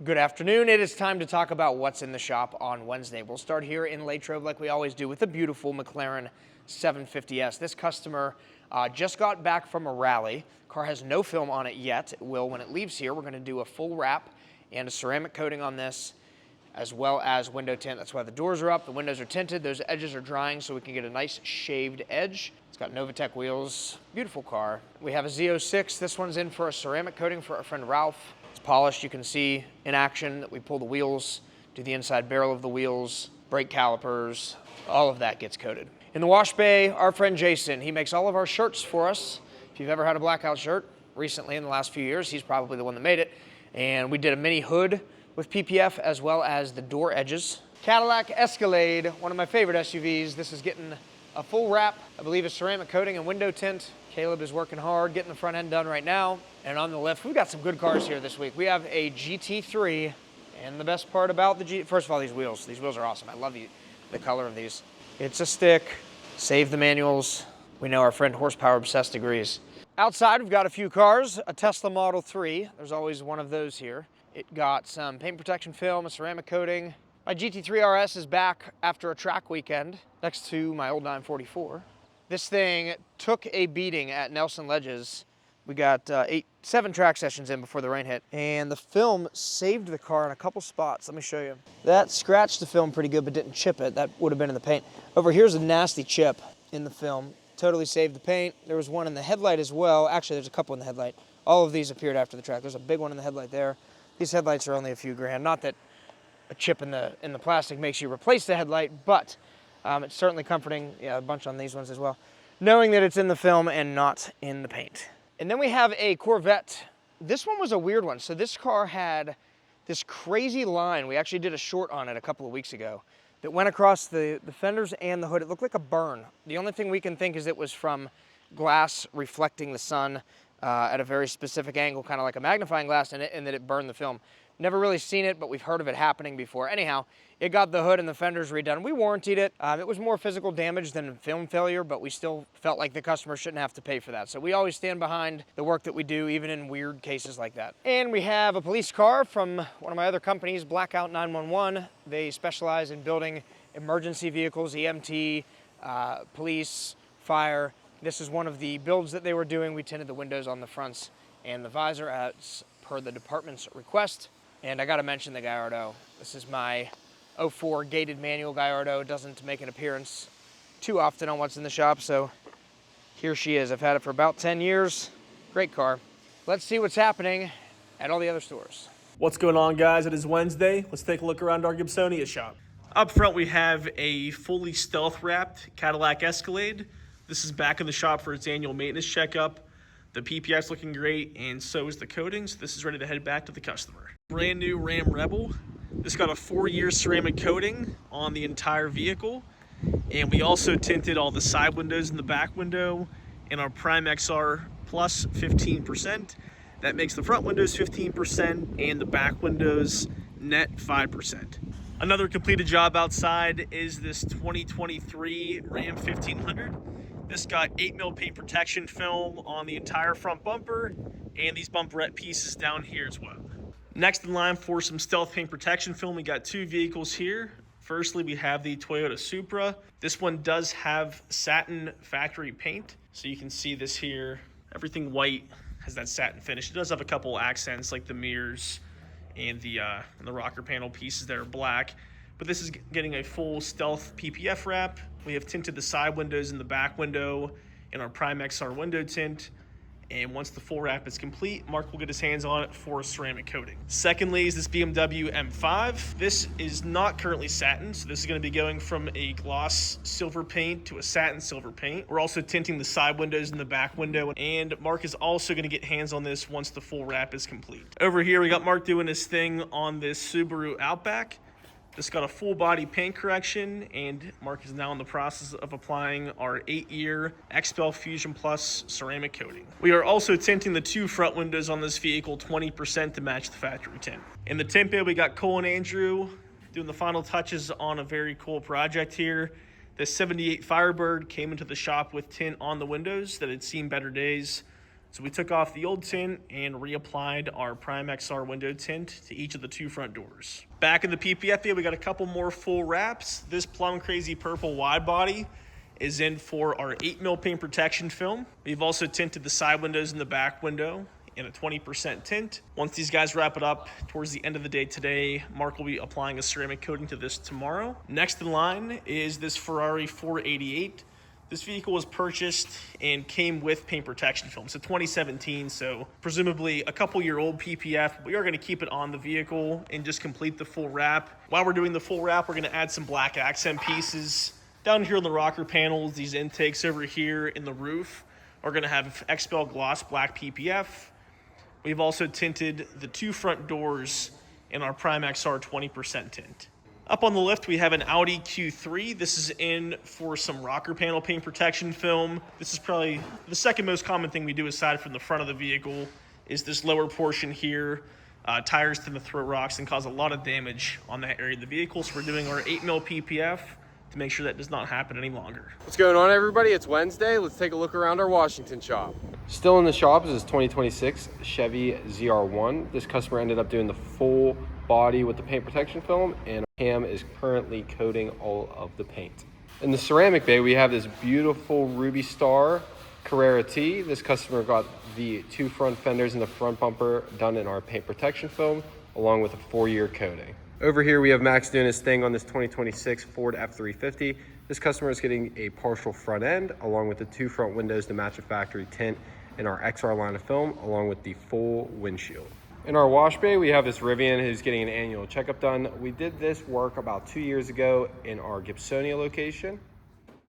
Good afternoon. It is time to talk about what's in the shop on Wednesday. We'll start here in LATROBE like we always do with the beautiful McLaren 750S. This customer just got back from a rally. Car has no film on it yet. It will when it leaves here. We're going to do a full wrap and a ceramic coating on this, as well as window tint. That's why the doors are up, the windows are tinted, those edges are drying so we can get a nice shaved edge. It's got Novatec wheels, beautiful car. We have a Z06. This one's in for a ceramic coating for our friend Ralph. It's polished. You can see in action that we pull the wheels, do the inside barrel of the wheels, brake calipers, all of that gets coated. In the wash bay, our friend Jason, he makes all of our shirts for us. If you've ever had a Blackout shirt recently in the last few years, he's probably the one that made it. And we did a mini hood with PPF as well as the door edges. Cadillac Escalade, one of my favorite SUVs. This is getting a full wrap, I believe a ceramic coating and window tint. Caleb is working hard, getting the front end done right now. And on the lift, we've got some good cars here this week. We have a GT3, and the best part about the first of all, these wheels. These wheels are awesome. I love the color of these. It's a stick, save the manuals. We know our friend Horsepower Obsessed agrees. Outside, we've got a few cars, a Tesla Model 3. There's always one of those here. It got some paint protection film, a ceramic coating. My GT3 RS is back after a track weekend next to my old 944. This thing took a beating at Nelson Ledges. We got 7 track sessions in before the rain hit, and the film saved the car in a couple spots. Let me show you. That scratched the film pretty good, but didn't chip it. That would have been in the paint. Over here's a nasty chip in the film. Totally saved the paint. There was one in the headlight as well. Actually, there's a couple in the headlight. All of these appeared after the track. There's a big one in the headlight there. These headlights are only a few grand. Not that a chip in the plastic makes you replace the headlight, but it's certainly comforting. Yeah, a bunch on these ones as well, knowing that it's in the film and not in the paint. And then we have a Corvette. This one was a weird one. So this car had this crazy line. We actually did a short on it a couple of weeks ago that went across the fenders and the hood. It looked like a burn. The only thing we can think is it was from glass reflecting the sun at a very specific angle, kind of like a magnifying glass, and that it burned the film. Never really seen it, but we've heard of it happening before. Anyhow, it got the hood and the fenders redone. We warrantied it. It was more physical damage than film failure, but we still felt like the customer shouldn't have to pay for that. So we always stand behind the work that we do, even in weird cases like that. And we have a police car from one of my other companies, Blackout 911. They specialize in building emergency vehicles, EMT, police, fire. This is one of the builds that they were doing. We tinted the windows on the fronts and the visor as per the department's request. And I gotta mention the Gallardo. This is my 04 gated manual Gallardo. It doesn't make an appearance too often on what's in the shop, so here she is. I've had it for about 10 years. Great car. Let's see what's happening at all the other stores. What's going on, guys? It is Wednesday. Let's take a look around our Gibsonia shop. Up front, we have a fully stealth wrapped Cadillac Escalade. This is back in the shop for its annual maintenance checkup. The PPF's looking great, and so is the coatings. This is ready to head back to the customer. Brand new Ram Rebel. This got a 4-year ceramic coating on the entire vehicle. And we also tinted all the side windows and the back window in our Prime XR Plus 15%. That makes the front windows 15% and the back windows net 5%. Another completed job outside is this 2023 Ram 1500. This got 8mm paint protection film on the entire front bumper and these bumperette pieces down here as well. Next in line for some stealth paint protection film, we got 2 vehicles here. Firstly, we have the Toyota Supra. This one does have satin factory paint. So you can see this here, everything white, has that satin finish. It does have a couple accents like the mirrors and the rocker panel pieces that are black. But this is getting a full stealth PPF wrap. We have tinted the side windows and the back window in our Prime XR window tint. And once the full wrap is complete, Mark will get his hands on it for a ceramic coating. Secondly is this BMW M5. This is not currently satin, so this is going to be going from a gloss silver paint to a satin silver paint. We're also tinting the side windows and the back window, and Mark is also going to get hands on this once the full wrap is complete. Over here, we got Mark doing his thing on this Subaru Outback. This got a full body paint correction, and Mark is now in the process of applying our 8-year xpel Fusion Plus ceramic coating. We are also tinting the 2 front windows on this vehicle 20% to match the factory tint. In the tint bay, we got Cole and Andrew doing the final touches on a very cool project here. The 78 Firebird came into the shop with tint on the windows that had seen better days. So we took off the old tint and reapplied our Prime XR window tint to each of the 2 front doors. Back in the PPF field, we got a couple more full wraps. This plum crazy purple wide body is in for our 8mm paint protection film. We've also tinted the side windows and the back window in a 20% tint. Once these guys wrap it up towards the end of the day today, Mark will be applying a ceramic coating to this tomorrow. Next in line is this Ferrari 488. This vehicle was purchased and came with paint protection film. It's a 2017, so presumably a couple-year-old PPF. We are going to keep it on the vehicle and just complete the full wrap. While we're doing the full wrap, we're going to add some black accent pieces. Down here on the rocker panels, these intakes over here in the roof are going to have xpel gloss black PPF. We've also tinted the 2 front doors in our Prime XR 20% tint. Up on the lift, we have an Audi Q3. This is in for some rocker panel paint protection film. This is probably the second most common thing we do aside from the front of the vehicle is this lower portion here. Tires tend to throw rocks and cause a lot of damage on that area of the vehicle. So we're doing our 8mm PPF to make sure that does not happen any longer. What's going on, everybody? It's Wednesday. Let's take a look around our Washington shop. Still in the shop is this 2026 Chevy ZR1. This customer ended up doing the full body with the paint protection film, and Cam is currently coating all of the paint. In the ceramic bay, we have this beautiful Ruby Star Carrera T. This customer got the 2 front fenders and the front bumper done in our paint protection film, along with a 4-year coating. Over here, we have Max doing his thing on this 2026 Ford F350. This customer is getting a partial front end, along with the 2 front windows to match a factory tint in our XR line of film, along with the full windshield. In our wash bay, we have this Rivian who's getting an annual checkup done. We did this work about 2 years ago in our Gibsonia location.